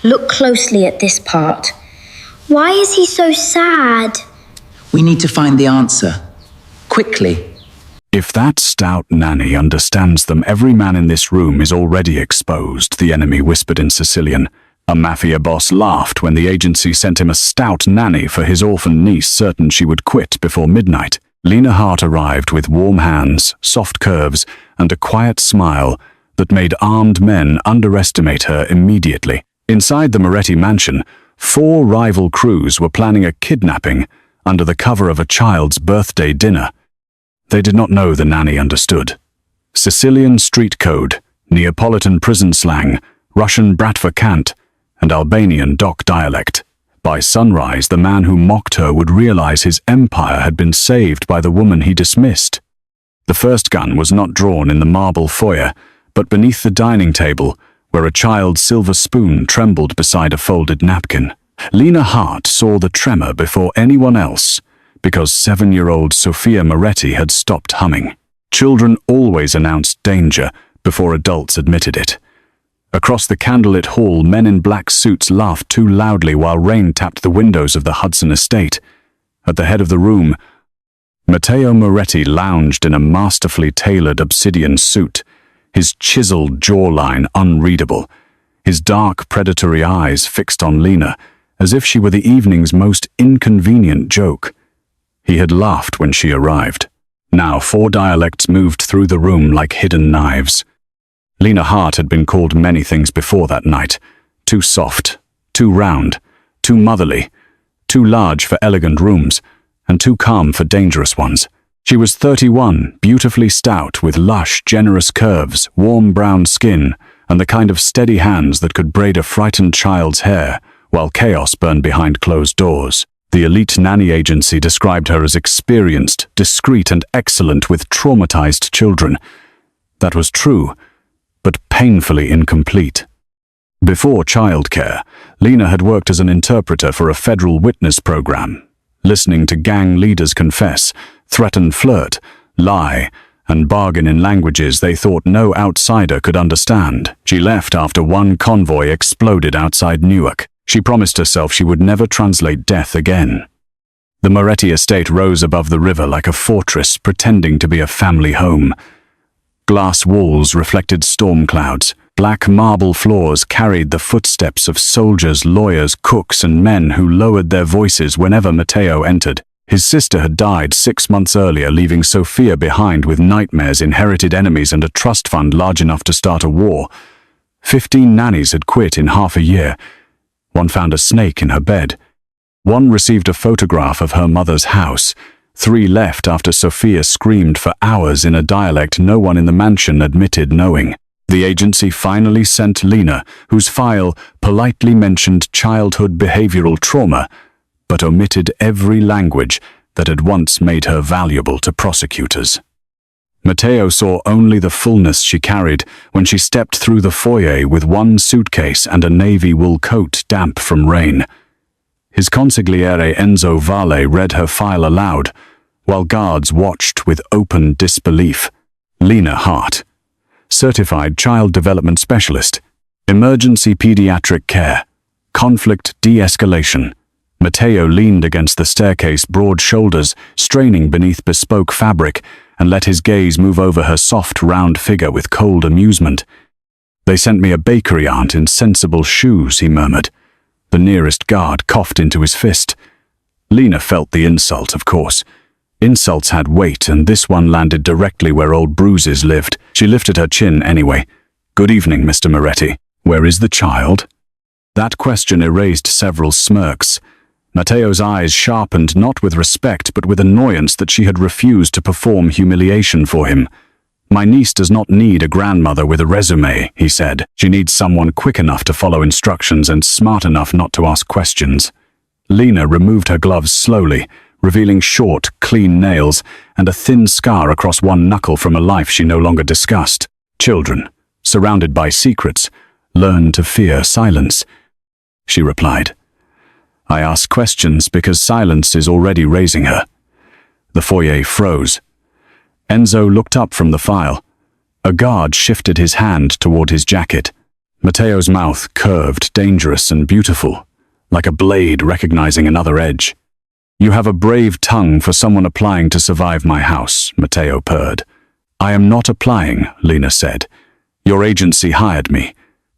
Look closely at this part. Why is he so sad? We need to find the answer. Quickly. If that stout Nanny understands them, every man in this room is already exposed, the enemy whispered in Sicilian. A Mafia boss laughed when the agency sent him a stout nanny for his orphan niece, certain she would quit before midnight. Lena Hart arrived with warm hands, soft curves, and a quiet smile that made armed men underestimate her immediately. Inside the Moretti mansion, 4 rival crews were planning a kidnapping under the cover of a child's birthday dinner. They did not know the nanny understood. Sicilian street code, Neapolitan prison slang, Russian bratva-cant, and Albanian dock dialect. By sunrise, the man who mocked her would realize his empire had been saved by the woman he dismissed. The first gun was not drawn in the marble foyer, but beneath the dining table, where a child's silver spoon trembled beside a folded napkin. Lena Hart saw the tremor before anyone else, because 7-year-old Sofia Moretti had stopped humming. Children always announced danger before adults admitted it. Across the candlelit hall, men in black suits laughed too loudly while rain tapped the windows of the Hudson estate. At the head of the room, Matteo Moretti lounged in a masterfully tailored obsidian suit, his chiseled jawline unreadable, his dark predatory eyes fixed on Lena, as if she were the evening's most inconvenient joke. He had laughed when she arrived. Now 4 dialects moved through the room like hidden knives. Lena Hart had been called many things before that night. Too soft, too round, too motherly, too large for elegant rooms, and too calm for dangerous ones. She was 31, beautifully stout, with lush, generous curves, warm brown skin, and the kind of steady hands that could braid a frightened child's hair, while chaos burned behind closed doors. The elite nanny agency described her as experienced, discreet, and excellent with traumatized children. That was true, but painfully incomplete. Before childcare, Lena had worked as an interpreter for a federal witness program, listening to gang leaders confess, threaten, flirt, lie, and bargain in languages they thought no outsider could understand. She left after one convoy exploded outside Newark. She promised herself she would never translate death again. The Moretti estate rose above the river like a fortress pretending to be a family home. Glass walls reflected storm clouds. Black marble floors carried the footsteps of soldiers, lawyers, cooks, and men who lowered their voices whenever Matteo entered. His sister had died 6 months earlier, leaving Sofia behind with nightmares, inherited enemies, and a trust fund large enough to start a war. 15 nannies had quit in half a year. One found a snake in her bed. One received a photograph of her mother's house. 3 left after Sofia screamed for hours in a dialect no one in the mansion admitted knowing. The agency finally sent Lena, whose file politely mentioned childhood behavioral trauma, but omitted every language that had once made her valuable to prosecutors. Matteo saw only the fullness she carried when she stepped through the foyer with 1 suitcase and a navy wool coat damp from rain. His consigliere Enzo Vale read her file aloud, while guards watched with open disbelief. Lena Hart, Certified Child Development Specialist, Emergency Pediatric Care, Conflict De-escalation. Matteo leaned against the staircase, broad shoulders straining beneath bespoke fabric, and let his gaze move over her soft, round figure with cold amusement. "They sent me a bakery aunt in sensible shoes," he murmured. The nearest guard coughed into his fist. Lena felt the insult, of course. Insults had weight, and this one landed directly where old Bruises lived. She lifted her chin anyway. "Good evening, Mr. Moretti. Where is the child?" That question erased several smirks. Matteo's eyes sharpened not with respect but with annoyance that she had refused to perform humiliation for him. "My niece does not need a grandmother with a resume," he said. "She needs someone quick enough to follow instructions and smart enough not to ask questions." Lena removed her gloves slowly, revealing short, clean nails and a thin scar across one knuckle from a life she no longer discussed. Children, surrounded by secrets, learn to fear silence, she replied. "I ask questions because silence is already raising her." The foyer froze. Enzo looked up from the file. A guard shifted his hand toward his jacket. Matteo's mouth curved, dangerous and beautiful, like a blade recognizing another edge. "You have a brave tongue for someone applying to survive my house," Matteo purred. "I am not applying," Lena said. "Your agency hired me.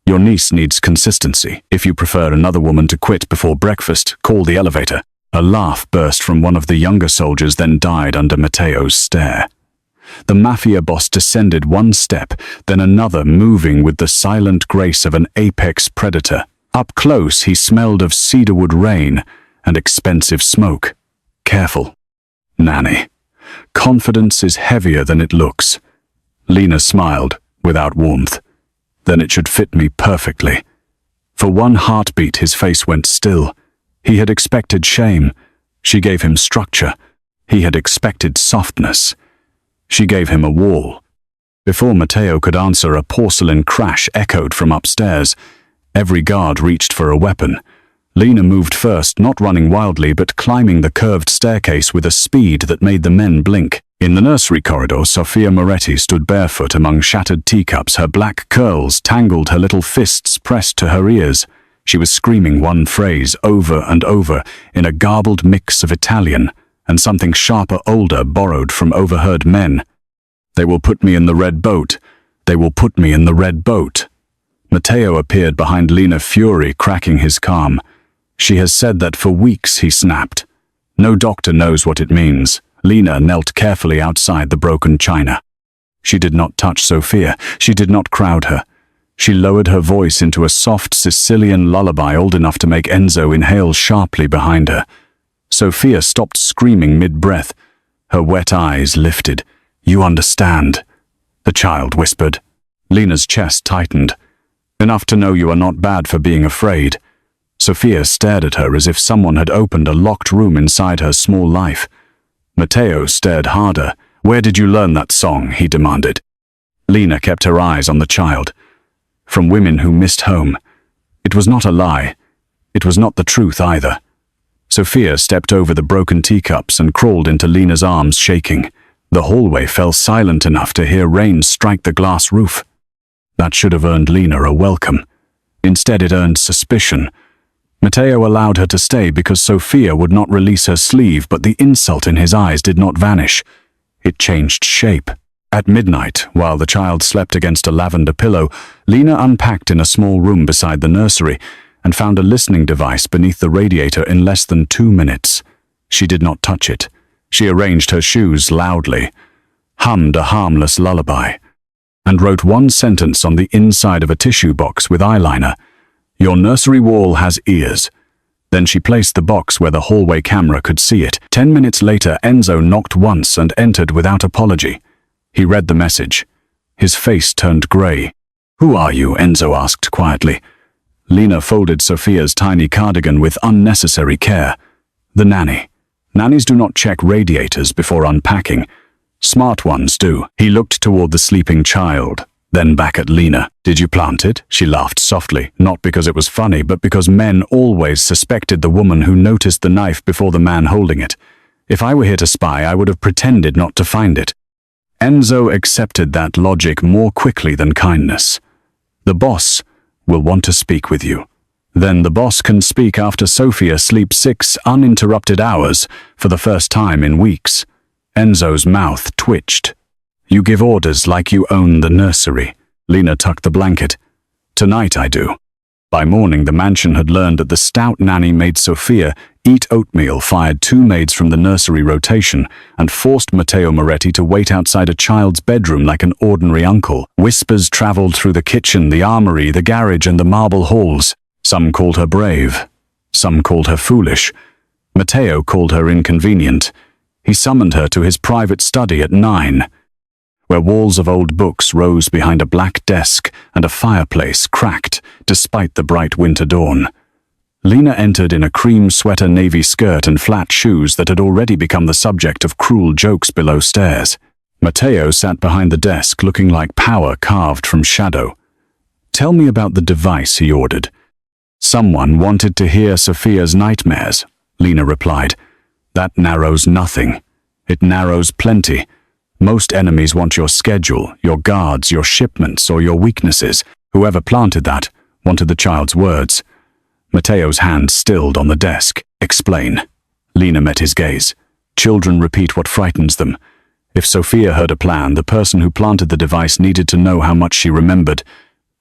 Your niece needs consistency. If you prefer another woman to quit before breakfast, call the elevator." A laugh burst from one of the younger soldiers, then died under Matteo's stare. The Mafia boss descended one step, then another, moving with the silent grace of an apex predator. Up close, he smelled of cedarwood rain and expensive smoke. Careful, Nanny. Confidence is heavier than it looks. Lena smiled, without warmth. Then it should fit me perfectly. For one heartbeat, his face went still. He had expected shame. She gave him structure. He had expected softness. She gave him a wall. Before Matteo could answer, a porcelain crash echoed from upstairs. Every guard reached for a weapon. Lena moved first, not running wildly, but climbing the curved staircase with a speed that made the men blink. In the nursery corridor, Sofia Moretti stood barefoot among shattered teacups. Her black curls tangled, her little fists pressed to her ears. She was screaming one phrase over and over in a garbled mix of Italian and something sharper, older, borrowed from overheard men. "They will put me in the red boat. They will put me in the red boat." Matteo appeared behind Lena, fury cracking his calm. "She has said that for weeks," he snapped. "No doctor knows what it means." Lena knelt carefully outside the broken china. She did not touch Sofia. She did not crowd her. She lowered her voice into a soft Sicilian lullaby old enough to make Enzo inhale sharply behind her. Sofia stopped screaming mid-breath. Her wet eyes lifted. "You understand," the child whispered. Lena's chest tightened. "Enough to know you are not bad for being afraid." Sofia stared at her as if someone had opened a locked room inside her small life. Matteo stared harder. "Where did you learn that song?" he demanded. Lena kept her eyes on the child. "From women who missed home." It was not a lie. It was not the truth either. Sofia stepped over the broken teacups and crawled into Lena's arms, shaking. The hallway fell silent enough to hear rain strike the glass roof. That should have earned Lena a welcome. Instead, it earned suspicion. Matteo allowed her to stay because Sofia would not release her sleeve, but the insult in his eyes did not vanish. It changed shape. At midnight, while the child slept against a lavender pillow, Lena unpacked in a small room beside the nursery and found a listening device beneath the radiator in less than 2 minutes. She did not touch it. She arranged her shoes loudly, hummed a harmless lullaby, and wrote one sentence on the inside of a tissue box with eyeliner. "Your nursery wall has ears." Then she placed the box where the hallway camera could see it. 10 minutes later, Enzo knocked once and entered without apology. He read the message. His face turned grey. "Who are you?" Enzo asked quietly. Lena folded Sofia's tiny cardigan with unnecessary care. "The nanny. Nannies do not check radiators before unpacking. Smart ones do." He looked toward the sleeping child, then back at Lena. "Did you plant it?" She laughed softly, not because it was funny, but because men always suspected the woman who noticed the knife before the man holding it. "If I were here to spy, I would have pretended not to find it." Enzo accepted that logic more quickly than kindness. "The boss will want to speak with you. Then the boss can speak after Sofia sleeps 6 uninterrupted hours for the first time in weeks." Enzo's mouth twitched. "You give orders like you own the nursery." Lena tucked the blanket. "Tonight I do." By morning, the mansion had learned that the Stout nanny made Sofia eat oatmeal, fired 2 maids from the nursery rotation, and forced Matteo Moretti to wait outside a child's bedroom like an ordinary uncle. Whispers traveled through the kitchen, the armory, the garage, and the marble halls. Some called her brave. Some called her foolish. Matteo called her inconvenient. He summoned her to his private study at 9. Where walls of old books rose behind a black desk and a fireplace cracked despite the bright winter dawn. Lena entered in a cream sweater, navy skirt, and flat shoes that had already become the subject of cruel jokes below stairs. Matteo sat behind the desk, looking like power carved from shadow. "Tell me about the device," he ordered. "Someone wanted to hear Sofia's nightmares," Lena replied. "That narrows nothing. It narrows plenty. Most enemies want your schedule, your guards, your shipments, or your weaknesses. Whoever planted that wanted the child's words. Matteo's hand stilled on the desk. Explain. Lena met his gaze. Children repeat what frightens them. If Sophia heard a plan, the person who planted the device needed to know how much she remembered.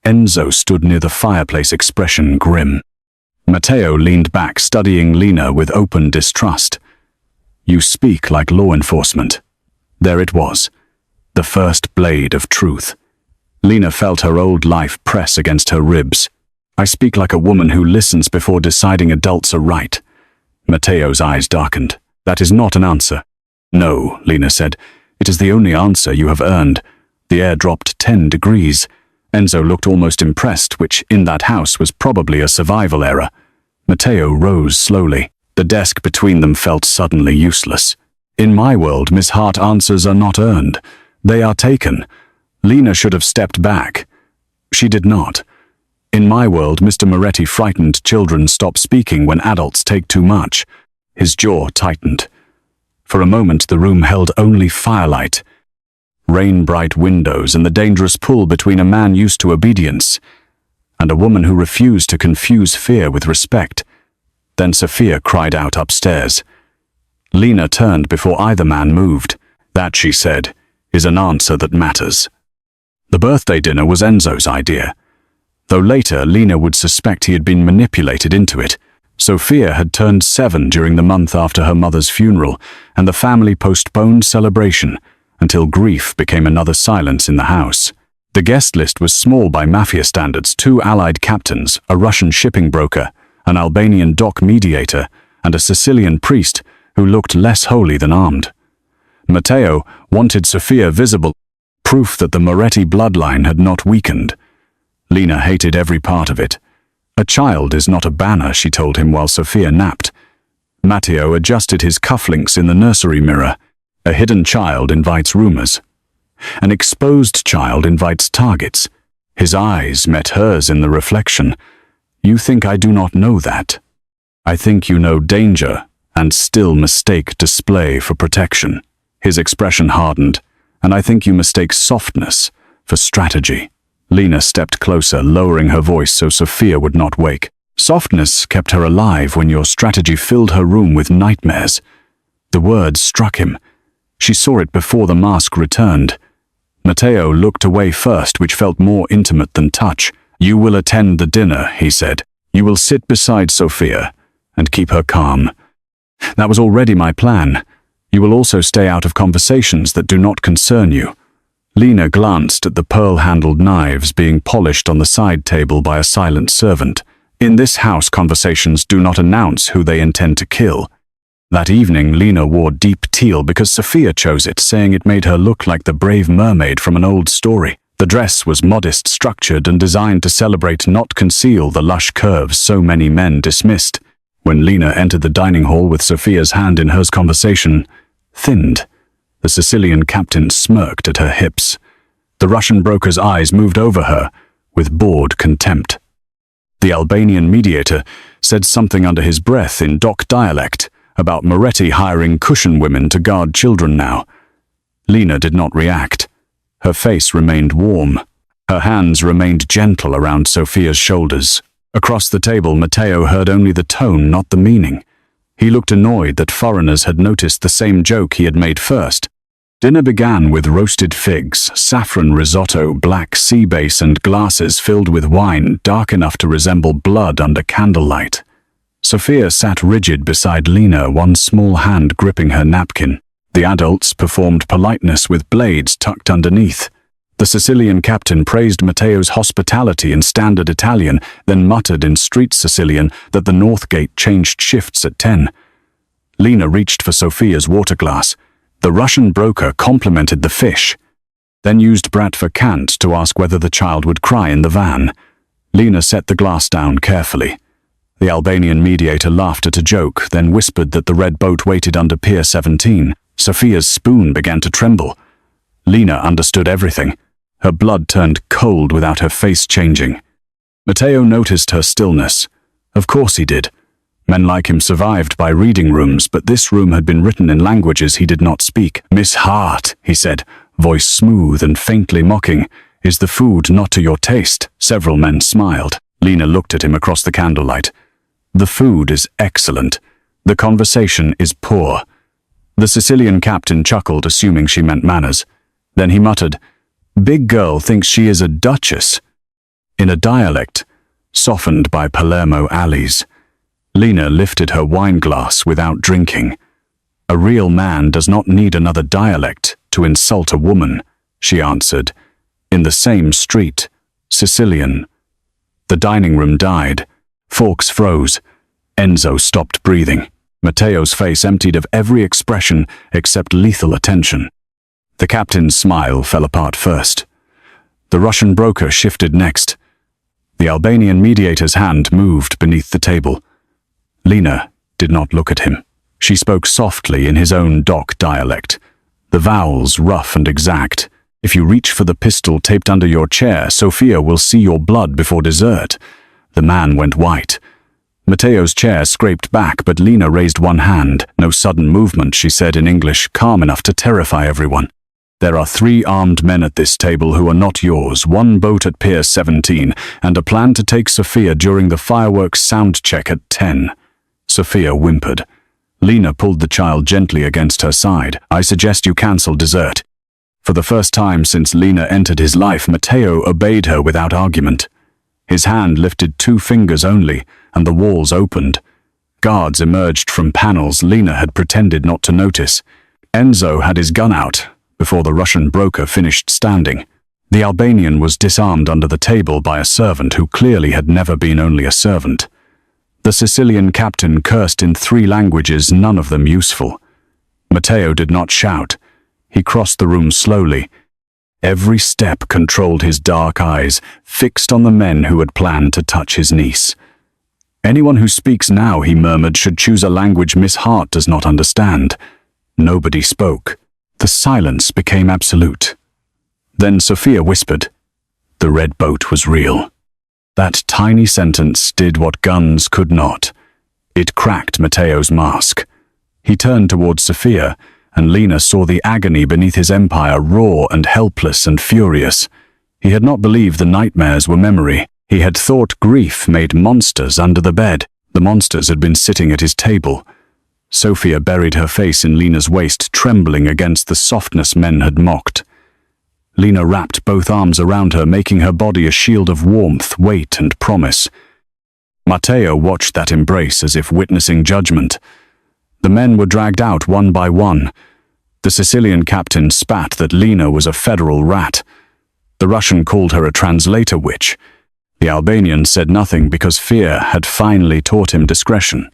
Enzo stood near the fireplace, expression grim. Matteo leaned back, studying Lena with open distrust. You speak like law enforcement. There it was, the first blade of truth. Lena felt her old life press against her ribs. I speak like a woman who listens before deciding adults are right. Matteo's eyes darkened. That is not an answer. No, Lena said. It is the only answer you have earned. The air dropped 10 degrees. Enzo looked almost impressed, which in that house was probably a survival error. Matteo rose slowly. The desk between them felt suddenly useless. In my world, Miss Hart, answers are not earned. They are taken. Lena should have stepped back. She did not. In my world, Mr. Moretti frightened children stop speaking when adults take too much. His jaw tightened. For a moment, the room held only firelight, rain-bright windows, and the dangerous pull between a man used to obedience and a woman who refused to confuse fear with respect. Then Sophia cried out upstairs. Lena turned before either man moved. That, she said, is an answer that matters. The birthday dinner was Enzo's idea, though later Lena would suspect he had been manipulated into it. Sophia had turned 7 during the month after her mother's funeral, and the family postponed celebration until grief became another silence in the house. The guest list was small by Mafia standards: 2 Allied captains, a Russian shipping broker, an Albanian dock mediator, and a Sicilian priest who looked less holy than armed. Matteo wanted Sophia visible, proof that the Moretti bloodline had not weakened. Lena hated every part of it. A child is not a banner, she told him while Sophia napped. Matteo adjusted his cufflinks in the nursery mirror. A hidden child invites rumors. An exposed child invites targets. His eyes met hers in the reflection. You think I do not know that? I think you know danger and still mistake display for protection. His expression hardened. And I think you mistake softness for strategy. Lena stepped closer, lowering her voice so Sophia would not wake. Softness kept her alive when your strategy filled her room with nightmares. The words struck him. She saw it before the mask returned. Matteo looked away first, which felt more intimate than touch. You will attend the dinner, he said. You will sit beside Sophia and keep her calm. That was already my plan. You will also stay out of conversations that do not concern you. Lena glanced at the pearl-handled knives being polished on the side table by a silent servant. In this house, conversations do not announce who they intend to kill. That evening, Lena wore deep teal because Sophia chose it, saying it made her look like the brave mermaid from an old story. The dress was modest, structured, and designed to celebrate, not conceal, the lush curves so many men dismissed. When Lena entered the dining hall with Sophia's hand in hers, conversation thinned. The Sicilian captain smirked at her hips. The Russian broker's eyes moved over her with bored contempt. The Albanian mediator said something under his breath in dock dialect about Moretti hiring cushion women to guard children now. Lena did not react. Her face remained warm. Her hands remained gentle around Sophia's shoulders. Across the table, Matteo heard only the tone, not the meaning. He looked annoyed that foreigners had noticed the same joke he had made first. Dinner began with roasted figs, saffron risotto, black sea bass, and glasses filled with wine dark enough to resemble blood under candlelight. Sophia sat rigid beside Lena, one small hand gripping her napkin. The adults performed politeness with blades tucked underneath. The Sicilian captain praised Matteo's hospitality in standard Italian, then muttered in street Sicilian that the North Gate changed shifts at 10. Lena reached for Sophia's water glass. The Russian broker complimented the fish, then used Brat for Kant to ask whether the child would cry in the van. Lena set the glass down carefully. The Albanian mediator laughed at a joke, then whispered that the red boat waited under Pier 17. Sophia's spoon began to tremble. Lena understood everything. Her blood turned cold without her face changing. Matteo noticed her stillness. Of course he did. Men like him survived by reading rooms, but this room had been written in languages he did not speak. Miss Hart, he said, voice smooth and faintly mocking, is the food not to your taste? Several men smiled. Lena looked at him across the candlelight. The food is excellent. The conversation is poor. The Sicilian captain chuckled, assuming she meant manners. Then he muttered, "Big girl thinks she is a duchess." In a dialect, softened by Palermo alleys, Lena lifted her wine glass without drinking. "A real man does not need another dialect to insult a woman," she answered. "In the same street, Sicilian." The dining room died. Forks froze. Enzo stopped breathing. Matteo's face emptied of every expression except lethal attention. The captain's smile fell apart first. The Russian broker shifted next. The Albanian mediator's hand moved beneath the table. Lena did not look at him. She spoke softly in his own dock dialect, the vowels rough and exact. "If you reach for the pistol taped under your chair, Sophia will see your blood before dessert." The man went white. Matteo's chair scraped back, but Lena raised one hand. "No sudden movement," she said in English, calm enough to terrify everyone. "There are 3 armed men at this table who are not yours, 1 boat at Pier 17, and a plan to take Sophia during the fireworks sound check at 10. Sophia whimpered. Lena pulled the child gently against her side. "I suggest you cancel dessert." For the first time since Lena entered his life, Matteo obeyed her without argument. His hand lifted 2 fingers only, and the walls opened. Guards emerged from panels Lena had pretended not to notice. Enzo had his gun out before the Russian broker finished standing. The Albanian was disarmed under the table by a servant who clearly had never been only a servant. The Sicilian captain cursed in 3 languages, none of them useful. Matteo did not shout. He crossed the room slowly. Every step controlled his dark eyes, fixed on the men who had planned to touch his niece. "Anyone who speaks now," he murmured, "should choose a language Miss Hart does not understand." Nobody spoke. The silence became absolute. Then Sophia whispered, "The red boat was real." That tiny sentence did what guns could not. It cracked Matteo's mask. He turned towards Sophia, and Lena saw the agony beneath his empire, raw and helpless and furious. He had not believed the nightmares were memory. He had thought grief made monsters under the bed. The monsters had been sitting at his table. Sophia buried her face in Lena's waist, trembling against the softness men had mocked. Lena wrapped both arms around her, making her body a shield of warmth, weight, and promise. Matteo watched that embrace as if witnessing judgment. The men were dragged out one by one. The Sicilian captain spat that Lena was a federal rat. The Russian called her a translator witch. The Albanian said nothing because fear had finally taught him discretion.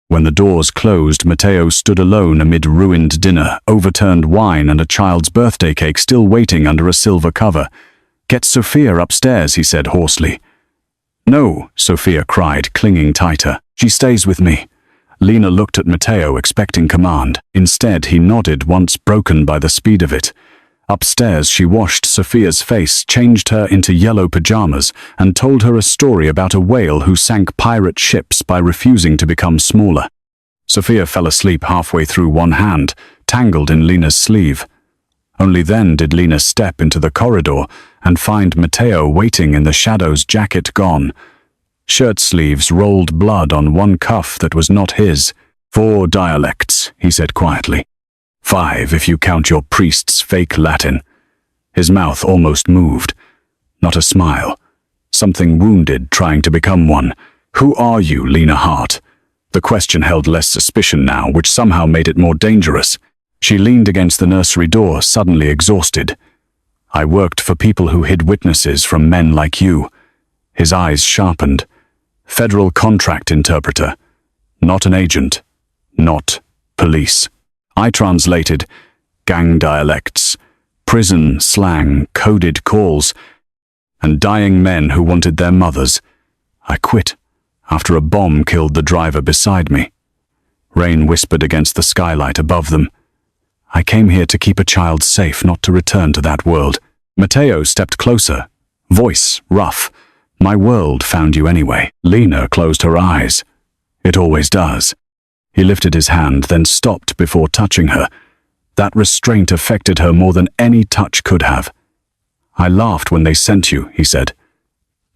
When the doors closed, Matteo stood alone amid ruined dinner, overturned wine, and a child's birthday cake still waiting under a silver cover. "Get Sophia upstairs," he said hoarsely. "No," Sophia cried, clinging tighter. "She stays with me." Lena looked at Matteo, expecting command. Instead, he nodded, once broken by the speed of it. Upstairs, she washed Sophia's face, changed her into yellow pajamas, and told her a story about a whale who sank pirate ships by refusing to become smaller. Sophia fell asleep halfway through one hand, tangled in Lena's sleeve. Only then did Lena step into the corridor and find Matteo waiting in the shadows, jacket gone. Shirt sleeves rolled blood on one cuff that was not his. 4 dialects, he said quietly. 5 if you count your priest's fake Latin. His mouth almost moved. Not a smile. Something wounded trying to become one. "Who are you, Lena Hart?" The question held less suspicion now, which somehow made it more dangerous. She leaned against the nursery door, suddenly exhausted. "I worked for people who hid witnesses from men like you." His eyes sharpened. "Federal contract interpreter. Not an agent. Not police. I translated gang dialects, prison slang, coded calls, and dying men who wanted their mothers. I quit after a bomb killed the driver beside me." Rain whispered against the skylight above them. "I came here to keep a child safe, not to return to that world." Matteo stepped closer, voice rough. "My world found you anyway." Lena closed her eyes. It always does. He lifted his hand, then stopped before touching her. That restraint affected her more than any touch could have. "I laughed when they sent you," he said.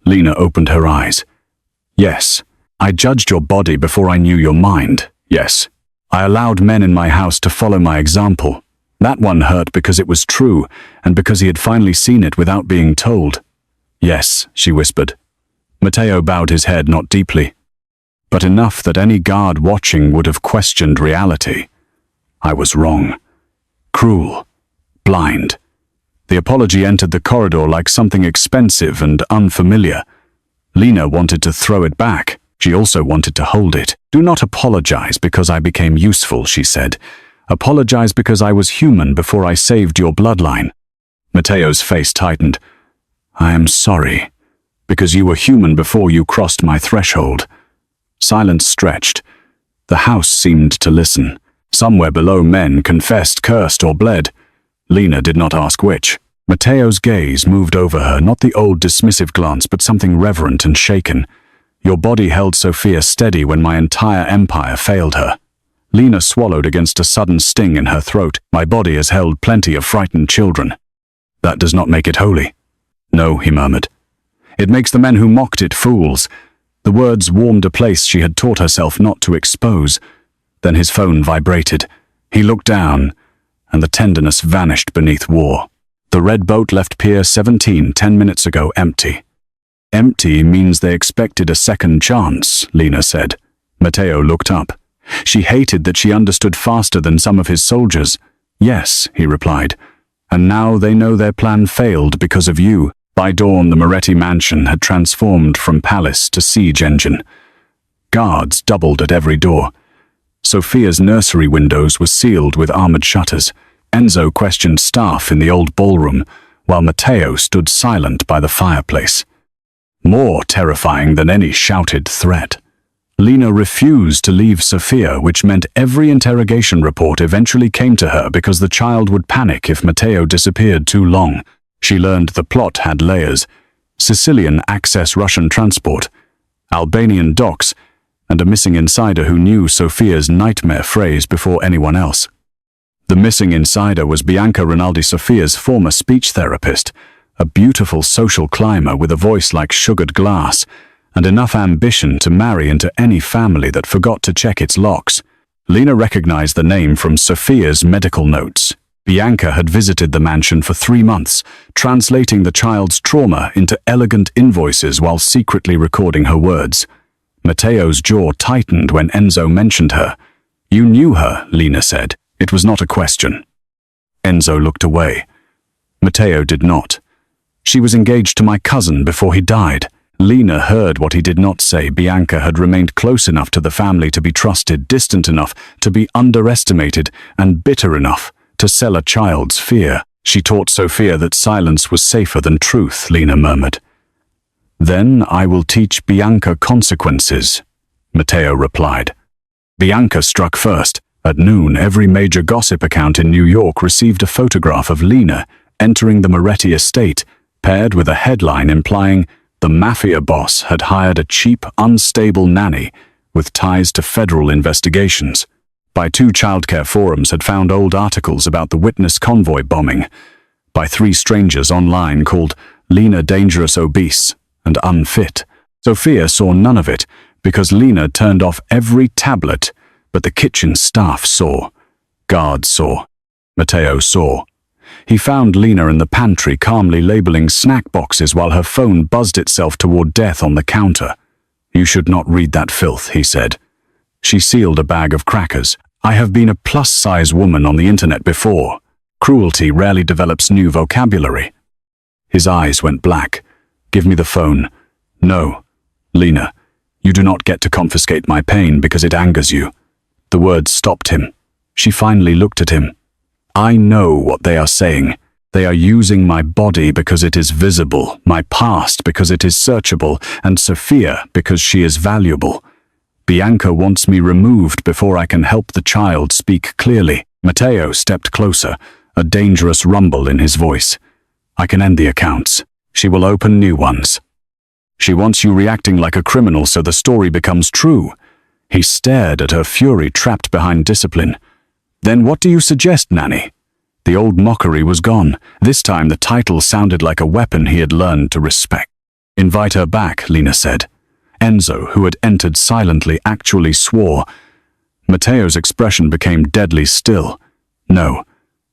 Lena opened her eyes. Yes, I judged your body before I knew your mind. Yes. I allowed men in my house to follow my example. That one hurt because it was true, and because he had finally seen it without being told. Yes, she whispered. Matteo bowed his head, not deeply, but enough that any guard watching would have questioned reality. I was wrong. Cruel. Blind. The apology entered the corridor like something expensive and unfamiliar. Lena wanted to throw it back. She also wanted to hold it. Do not apologize because I became useful, she said. Apologize because I was human before I saved your bloodline. Matteo's face tightened. I am sorry, because you were human before you crossed my threshold. Silence stretched. The house seemed to listen. Somewhere below, men confessed, cursed, or bled. Lena did not ask which. Matteo's gaze moved over her, not the old dismissive glance, but something reverent and shaken. Your body held Sophia steady when my entire empire failed her. Lena swallowed against a sudden sting in her throat. My body has held plenty of frightened children. That does not make it holy. No, he murmured. It makes the men who mocked it fools. The words warmed a place she had taught herself not to expose. Then his phone vibrated. He looked down, and the tenderness vanished beneath war. The red boat left Pier 17 10 minutes ago empty. Empty means they expected a second chance, Lena said. Matteo looked up. She hated that she understood faster than some of his soldiers. Yes, he replied. And now they know their plan failed because of you. By dawn, the Moretti mansion had transformed from palace to siege engine. Guards doubled at every door. Sophia's nursery windows were sealed with armored shutters. Enzo questioned staff in the old ballroom, while Matteo stood silent by the fireplace. More terrifying than any shouted threat. Lena refused to leave Sophia, which meant every interrogation report eventually came to her because the child would panic if Matteo disappeared too long. She learned the plot had layers: Sicilian access Russian transport, Albanian docks, and a missing insider who knew Sophia's nightmare phrase before anyone else. The missing insider was Bianca Rinaldi, Sophia's former speech therapist, a beautiful social climber with a voice like sugared glass, and enough ambition to marry into any family that forgot to check its locks. Lena recognized the name from Sophia's medical notes. Bianca had visited the mansion for 3 months, translating the child's trauma into elegant invoices while secretly recording her words. Matteo's jaw tightened when Enzo mentioned her. You knew her, Lena said. It was not a question. Enzo looked away. Matteo did not. She was engaged to my cousin before he died. Lena heard what he did not say. Bianca had remained close enough to the family to be trusted, distant enough to be underestimated, and bitter enough to sell a child's fear. She taught Sophia that silence was safer than truth, Lena murmured. Then I will teach Bianca consequences, Matteo replied. Bianca struck first. At noon, every major gossip account in New York received a photograph of Lena entering the Moretti estate, paired with a headline implying the Mafia boss had hired a cheap, unstable nanny with ties to federal investigations. By 2 childcare forums had found old articles about the witness convoy bombing. By 3 strangers online called Lena dangerous, obese, and unfit. Sophia saw none of it because Lena turned off every tablet, but the kitchen staff saw. Guards saw. Matteo saw. He found Lena in the pantry calmly labeling snack boxes while her phone buzzed itself toward death on the counter. You should not read that filth, he said. She sealed a bag of crackers. I have been a plus-size woman on the internet before. Cruelty rarely develops new vocabulary. His eyes went black. Give me the phone. No, Lena, you do not get to confiscate my pain because it angers you. The words stopped him. She finally looked at him. I know what they are saying. They are using my body because it is visible, my past because it is searchable, and Sophia because she is valuable. Bianca wants me removed before I can help the child speak clearly. Matteo stepped closer, a dangerous rumble in his voice. I can end the accounts. She will open new ones. She wants you reacting like a criminal so the story becomes true. He stared at her fury trapped behind discipline. Then what do you suggest, Nanny? The old mockery was gone. This time the title sounded like a weapon he had learned to respect. "Invite her back," Lena said. Enzo, who had entered silently, actually swore. Matteo's expression became deadly still. "No.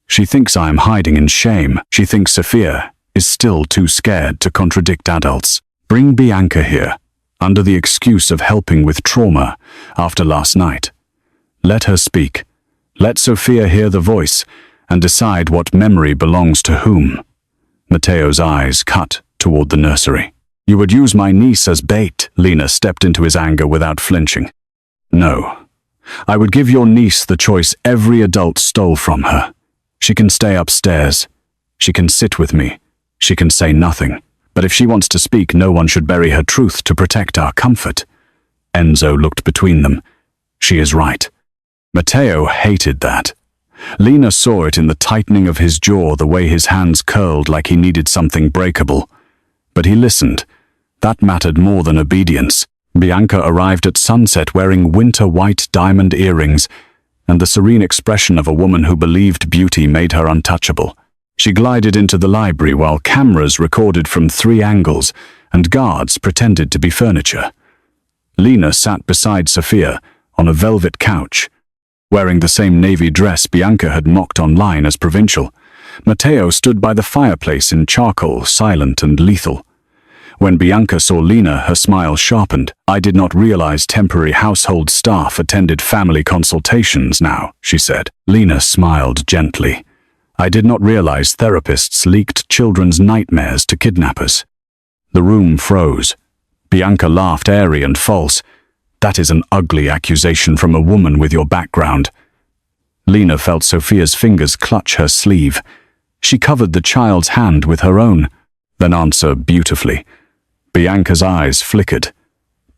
She thinks I am hiding in shame. She thinks Sofia is still too scared to contradict adults. Bring Bianca here, under the excuse of helping with trauma after last night. Let her speak. Let Sofia hear the voice and decide what memory belongs to whom." Matteo's eyes cut toward the nursery. "You would use my niece as bait." Lena stepped into his anger without flinching. "No. I would give your niece the choice every adult stole from her. She can stay upstairs. She can sit with me. She can say nothing. But if she wants to speak, no one should bury her truth to protect our comfort." Enzo looked between them. She is right. Matteo hated that. Lena saw it in the tightening of his jaw, the way his hands curled like he needed something breakable. But he listened. That mattered more than obedience. Bianca arrived at sunset wearing winter white diamond earrings, and the serene expression of a woman who believed beauty made her untouchable. She glided into the library while cameras recorded from 3 angles and guards pretended to be furniture. Lena sat beside Sofia on a velvet couch, wearing the same navy dress Bianca had mocked online as provincial. Matteo stood by the fireplace in charcoal, silent and lethal. When Bianca saw Lena, her smile sharpened. "I did not realize temporary household staff attended family consultations now," she said. Lena smiled gently. "I did not realize therapists leaked children's nightmares to kidnappers." The room froze. Bianca laughed, airy and false. "That is an ugly accusation from a woman with your background." Lena felt Sofia's fingers clutch her sleeve. She covered the child's hand with her own, then answered beautifully. Bianca's eyes flickered.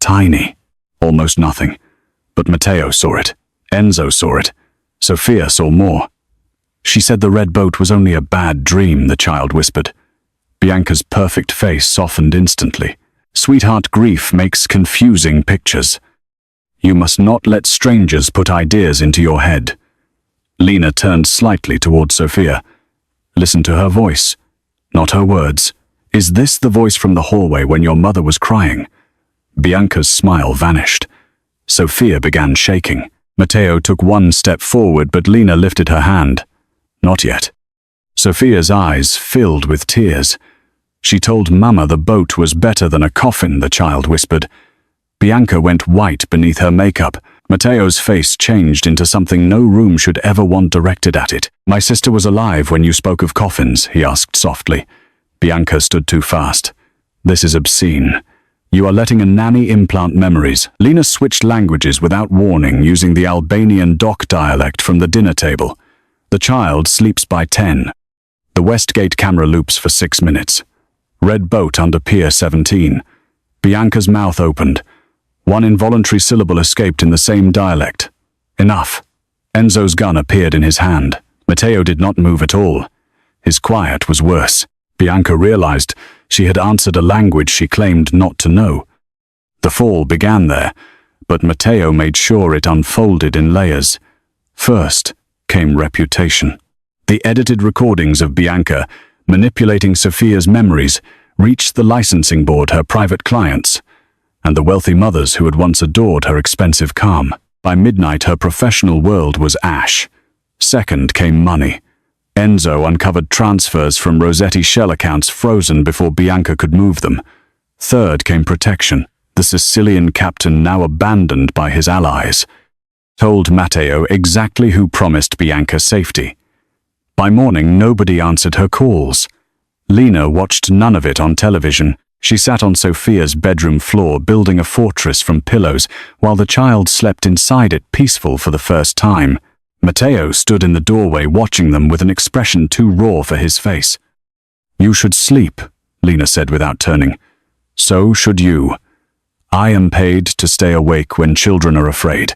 Tiny. Almost nothing. But Matteo saw it. Enzo saw it. Sofia saw more. "She said the red boat was only a bad dream," the child whispered. Bianca's perfect face softened instantly. "Sweetheart, grief makes confusing pictures. You must not let strangers put ideas into your head." Lena turned slightly toward Sofia. "Listen to her voice, not her words. Is this the voice from the hallway when your mother was crying?" Bianca's smile vanished. Sofia began shaking. Matteo took 1 step forward, but Lena lifted her hand. "Not yet." Sofia's eyes filled with tears. "She told Mama the boat was better than a coffin," the child whispered. Bianca went white beneath her makeup. Matteo's face changed into something no room should ever want directed at it. "My sister was alive when you spoke of coffins," he asked softly. Bianca stood too fast. "This is obscene. You are letting a nanny implant memories." Lena switched languages without warning, using the Albanian dock dialect from the dinner table. "The child sleeps by 10. The Westgate camera loops for 6 minutes. Red boat under Pier 17. Bianca's mouth opened. 1 involuntary syllable escaped in the same dialect. "Enough." Enzo's gun appeared in his hand. Matteo did not move at all. His quiet was worse. Bianca realized she had answered a language she claimed not to know. The fall began there, but Matteo made sure it unfolded in layers. First came reputation. The edited recordings of Bianca manipulating Sofia's memories reached the licensing board, her private clients, and the wealthy mothers who had once adored her expensive calm. By midnight, her professional world was ash. Second came money. Enzo uncovered transfers from Rossetti shell accounts frozen before Bianca could move them. Third came protection. The Sicilian captain, now abandoned by his allies, told Matteo exactly who promised Bianca safety. By morning, nobody answered her calls. Lena watched none of it on television. She sat on Sofia's bedroom floor, building a fortress from pillows, while the child slept inside it, peaceful for the first time. Matteo stood in the doorway watching them with an expression too raw for his face. "You should sleep," Lena said without turning. "So should you. I am paid to stay awake when children are afraid.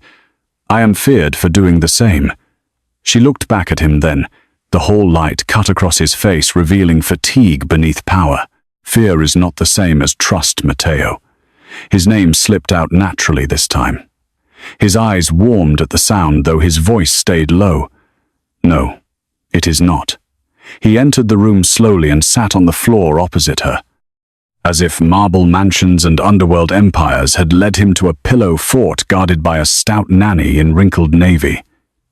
I am feared for doing the same." She looked back at him then. The whole light cut across his face, revealing fatigue beneath power. "Fear is not the same as trust, Matteo." His name slipped out naturally this time. His eyes warmed at the sound, though his voice stayed low. "No, it is not." He entered the room slowly and sat on the floor opposite her. as if marble mansions and underworld empires had led him to a pillow fort guarded by a stout nanny in wrinkled navy.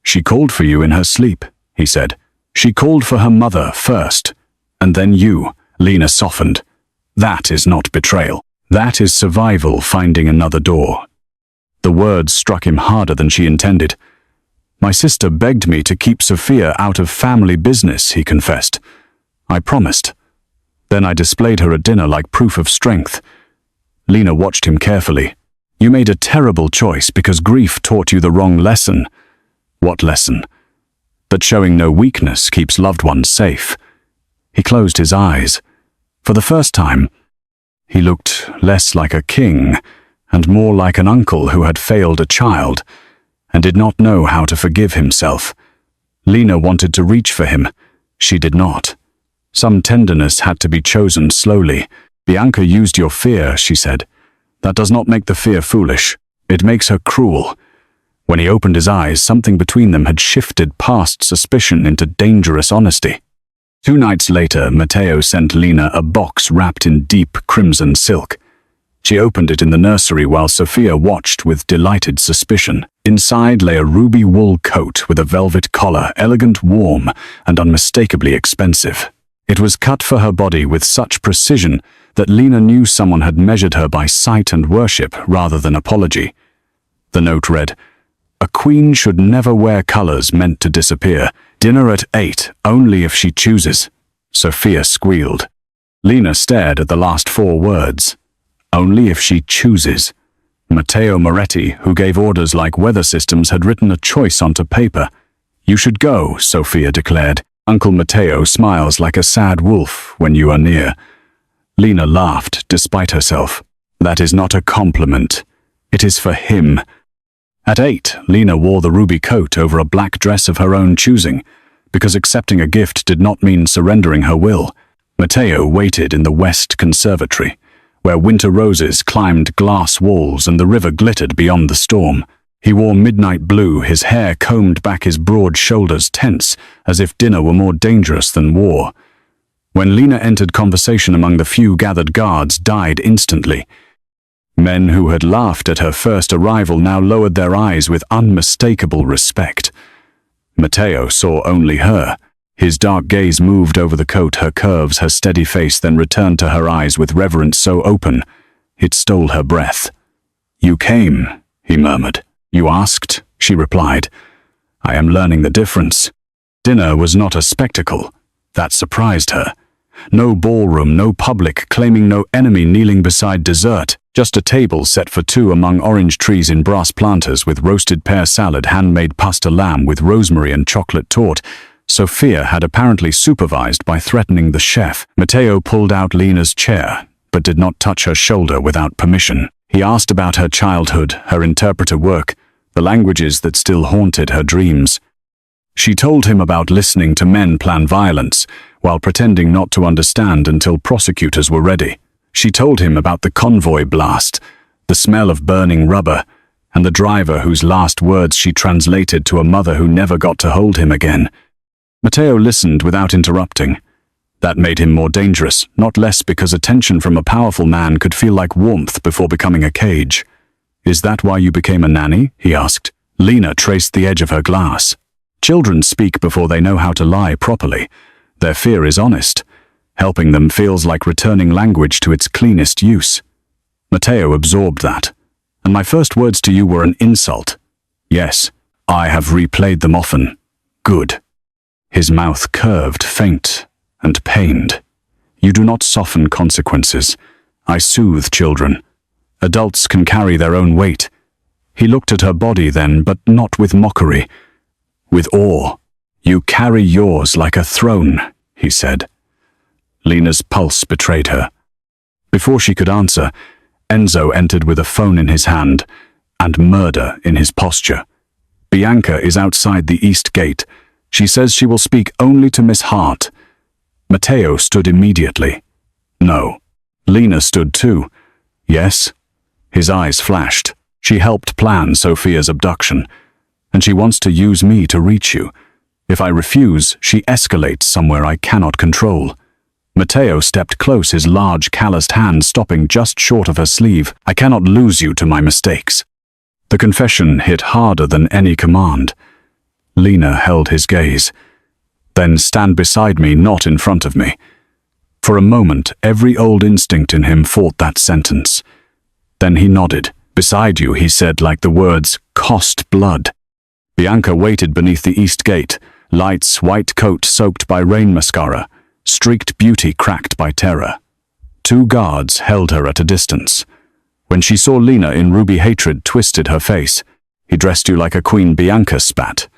"She called for you in her sleep," he said. "She called for her mother first, and then you." Lena softened. "That is not betrayal. That is survival finding another door." The words struck him harder than she intended. "My sister begged me to keep Sophia out of family business," he confessed. "I promised. Then I displayed her at dinner like proof of strength." Lena watched him carefully. "You made a terrible choice because grief taught you the wrong lesson." "What lesson?" "That showing no weakness keeps loved ones safe." He closed his eyes. For the first time, he looked less like a king and more like an uncle who had failed a child and did not know how to forgive himself. Lena wanted to reach for him. She did not. Some tenderness had to be chosen slowly. "Bianca used your fear," she said. "That does not make the fear foolish. It makes her cruel." When he opened his eyes, something between them had shifted past suspicion into dangerous honesty. 2 nights later, Matteo sent Lena a box wrapped in deep crimson silk. She opened it in the nursery while Sophia watched with delighted suspicion. Inside lay a ruby wool coat with a velvet collar, elegant, warm, and unmistakably expensive. It was cut for her body with such precision that Lena knew someone had measured her by sight and worship rather than apology. The note read, "A queen should never wear colors meant to disappear. Dinner at 8, only if she chooses." Sophia squealed. Lena stared at the last 4 words. "Only if she chooses." Matteo Moretti, who gave orders like weather systems, had written a choice onto paper. "You should go," Sophia declared. "Uncle Matteo smiles like a sad wolf when you are near." Lena laughed, despite herself. "That is not a compliment. It is for him." At 8, Lena wore the ruby coat over a black dress of her own choosing, because accepting a gift did not mean surrendering her will. Matteo waited in the West Conservatory, where winter roses climbed glass walls and the river glittered beyond the storm. He wore midnight blue, his hair combed back his broad shoulders tense, as if dinner were more dangerous than war. When Lena entered, conversation among the few gathered guards died instantly. Men who had laughed at her first arrival now lowered their eyes with unmistakable respect. Matteo saw only her. His dark gaze moved over the coat, her curves, her steady face, then returned to her eyes with reverence so open, it stole her breath. "You came," he murmured. "You asked," she replied. "I am learning the difference." Dinner was not a spectacle. That surprised her. No ballroom, no public, claiming no enemy kneeling beside dessert. Just a table set for 2 among orange trees in brass planters with roasted pear salad, handmade pasta lamb with rosemary and chocolate torte. Sophia had apparently supervised by threatening the chef. Matteo pulled out Lena's chair, but did not touch her shoulder without permission. He asked about her childhood, her interpreter work, the languages that still haunted her dreams. She told him about listening to men plan violence, while pretending not to understand until prosecutors were ready. She told him about the convoy blast, the smell of burning rubber, and the driver whose last words she translated to a mother who never got to hold him again. Matteo listened without interrupting. That made him more dangerous, not less, because attention from a powerful man could feel like warmth before becoming a cage. "Is that why you became a nanny?" he asked. Lena traced the edge of her glass. "Children speak before they know how to lie properly. Their fear is honest. Helping them feels like returning language to its cleanest use." Matteo absorbed that. "And my first words to you were an insult." "Yes, I have replayed them often." "Good." His mouth curved, faint, and pained. "You do not soften consequences. I soothe children. Adults can carry their own weight." He looked at her body then, but not with mockery. With awe. "You carry yours like a throne," he said. Lena's pulse betrayed her. Before she could answer, Enzo entered with a phone in his hand and murder in his posture. "Bianca is outside the east gate. She says she will speak only to Miss Hart." Matteo stood immediately. "No." Lena stood too. "Yes." His eyes flashed. "She helped plan Sophia's abduction, and she wants to use me to reach you. If I refuse, she escalates somewhere I cannot control." Matteo stepped close, his large, calloused hand stopping just short of her sleeve. "I cannot lose you to my mistakes." The confession hit harder than any command. Lena held his gaze. "Then stand beside me, not in front of me." For a moment, every old instinct in him fought that sentence. Then he nodded. "Beside you," he said, like the words cost blood. Bianca waited beneath the east gate, Light's white coat soaked by rain mascara, streaked beauty cracked by terror. 2 guards held her at a distance. When she saw Lena in ruby hatred twisted her face. "He dressed you like a queen," Bianca spat.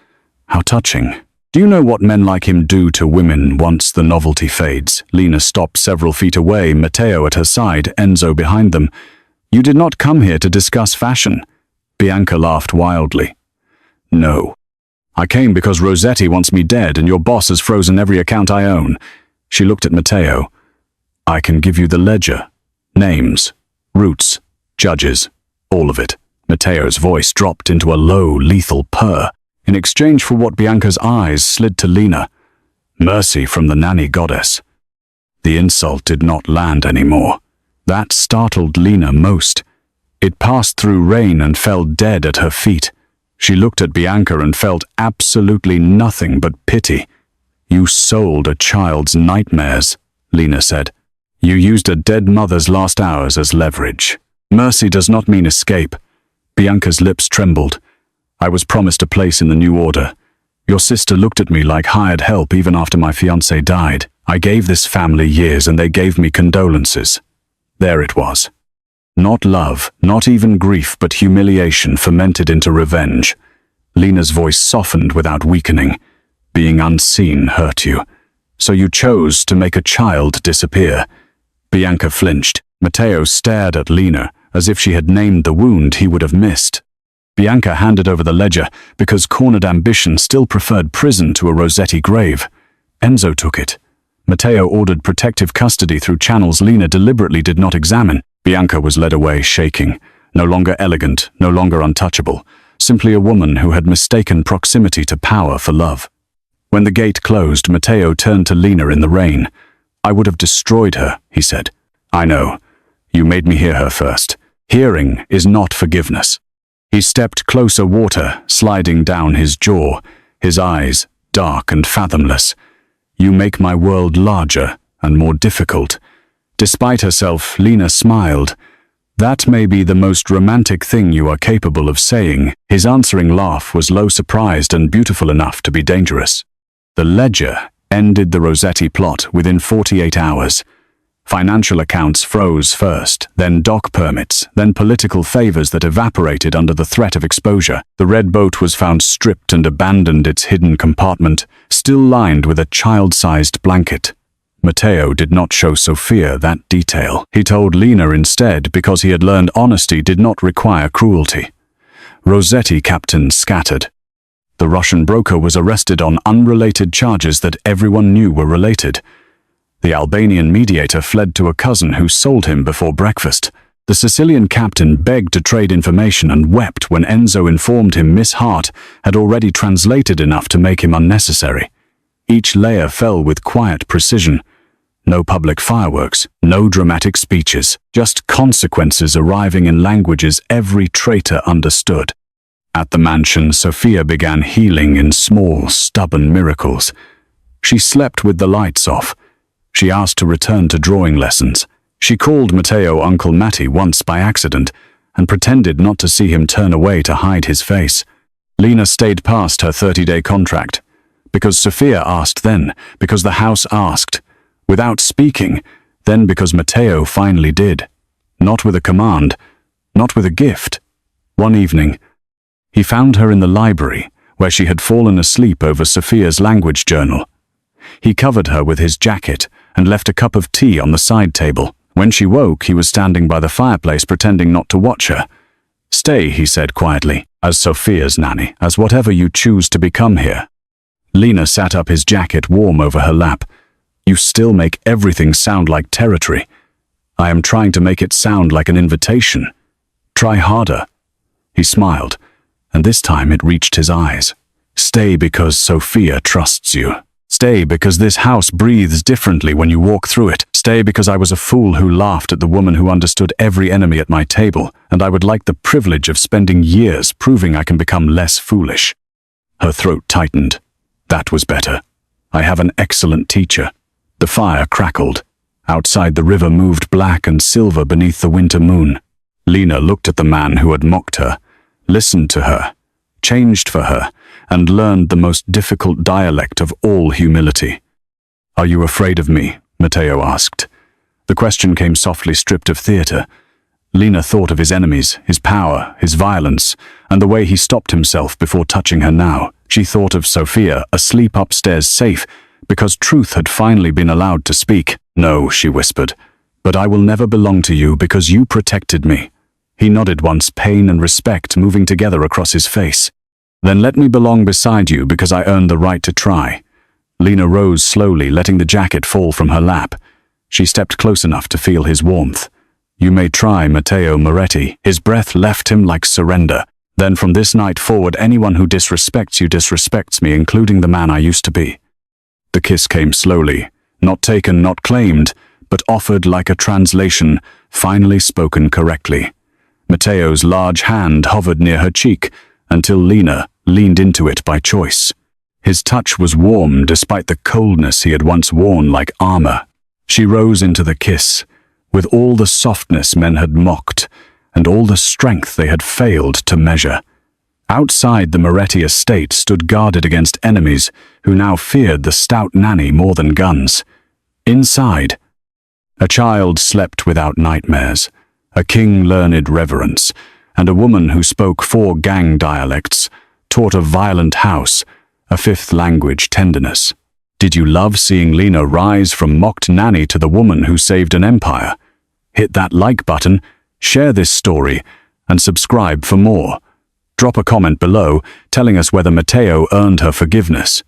"How touching. Do you know what men like him do to women once the novelty fades?" Lena stopped several feet away, Matteo at her side, Enzo behind them. "You did not come here to discuss fashion." Bianca laughed wildly. "No. I came because Rossetti wants me dead and your boss has frozen every account I own." She looked at Matteo. "I can give you the ledger. Names, routes, judges, all of it." Matteo's voice dropped into a low, lethal purr. In exchange for what Bianca's eyes slid to Lena. Mercy from the Nanny goddess. The insult did not land anymore. That startled Lena most. It passed through rain and fell dead at her feet. She looked at Bianca and felt absolutely nothing but pity. "You sold a child's nightmares," Lena said. "You used a dead mother's last hours as leverage. Mercy does not mean escape." Bianca's lips trembled. "I was promised a place in the new order. Your sister looked at me like hired help even after my fiancé died. I gave this family years and they gave me condolences. There it was. Not love, not even grief, but humiliation fermented into revenge." Lena's voice softened without weakening. "Being unseen hurt you. So you chose to make a child disappear." Bianca flinched. Matteo stared at Lena as if she had named the wound he would have missed. Bianca handed over the ledger because cornered ambition still preferred prison to a Rossetti grave. Enzo took it. Matteo ordered protective custody through channels Lena deliberately did not examine. Bianca was led away, shaking. No longer elegant, no longer untouchable. Simply a woman who had mistaken proximity to power for love. When the gate closed, Matteo turned to Lena in the rain. "I would have destroyed her," he said. "I know. You made me hear her first. Hearing is not forgiveness." He stepped closer, water sliding down his jaw, his eyes dark and fathomless. "You make my world larger and more difficult." Despite herself, Lena smiled. "That may be the most romantic thing you are capable of saying." His answering laugh was low, surprised and beautiful enough to be dangerous. The ledger ended the Rossetti plot within 48 hours. Financial accounts froze first, then dock permits, then political favors that evaporated under the threat of exposure. The red boat was found stripped and abandoned, its hidden compartment, still lined with a child-sized blanket. Matteo did not show Sophia that detail. He told Lena instead because he had learned honesty did not require cruelty. Rossetti captains scattered. The Russian broker was arrested on unrelated charges that everyone knew were related. The Albanian mediator fled to a cousin who sold him before breakfast. The Sicilian captain begged to trade information and wept when Enzo informed him Miss Hart had already translated enough to make him unnecessary. Each layer fell with quiet precision. No public fireworks, no dramatic speeches, just consequences arriving in languages every traitor understood. At the mansion, Sophia began healing in small, stubborn miracles. She slept with the lights off. She asked to return to drawing lessons. She called Matteo Uncle Matty once by accident and pretended not to see him turn away to hide his face. Lena stayed past her 30-day contract. Because Sophia asked then, because the house asked. Without speaking, then because Matteo finally did. Not with a command, not with a gift. One evening, he found her in the library, where she had fallen asleep over Sophia's language journal. He covered her with his jacket and left a cup of tea on the side table. When she woke, he was standing by the fireplace pretending not to watch her. "Stay," he said quietly, "as Sophia's nanny, as whatever you choose to become here." Lena sat up, his jacket warm over her lap. "You still make everything sound like territory. I am trying to make it sound like an invitation. Try harder." He smiled, and this time it reached his eyes. "Stay because Sophia trusts you." Stay because this house breathes differently when you walk through it. Stay because I was a fool who laughed at the woman who understood every enemy at my table, and I would like the privilege of spending years proving I can become less foolish. Her throat tightened. That was better. I have an excellent teacher. The fire crackled. Outside the river moved black and silver beneath the winter moon. Lena looked at the man who had mocked her, listened to her, changed for her, and learned the most difficult dialect of all humility. "Are you afraid of me?" Matteo asked. The question came softly stripped of theatre. Lena thought of his enemies, his power, his violence, and the way he stopped himself before touching her now. She thought of Sophia, asleep upstairs safe, because truth had finally been allowed to speak. "No," she whispered, "but I will never belong to you because you protected me." He nodded once, pain and respect moving together across his face. "Then let me belong beside you because I earned the right to try." Lena rose slowly, letting the jacket fall from her lap. She stepped close enough to feel his warmth. "You may try, Matteo Moretti." His breath left him like surrender. "Then from this night forward, anyone who disrespects you disrespects me, including the man I used to be." The kiss came slowly, not taken, not claimed, but offered like a translation, finally spoken correctly. Matteo's large hand hovered near her cheek until Lena leaned into it by choice. His touch was warm despite the coldness he had once worn like armor. She rose into the kiss, with all the softness men had mocked, and all the strength they had failed to measure. Outside the Moretti estate stood guarded against enemies who now feared the stout Nanny more than guns. Inside, a child slept without nightmares, a king learned reverence, and a woman who spoke 4 gang dialects, taught a violent house, a 5th language tenderness. Did you love seeing Lena rise from mocked nanny to the woman who saved an empire? Hit that like button, share this story, and subscribe for more. Drop a comment below telling us whether Matteo earned her forgiveness.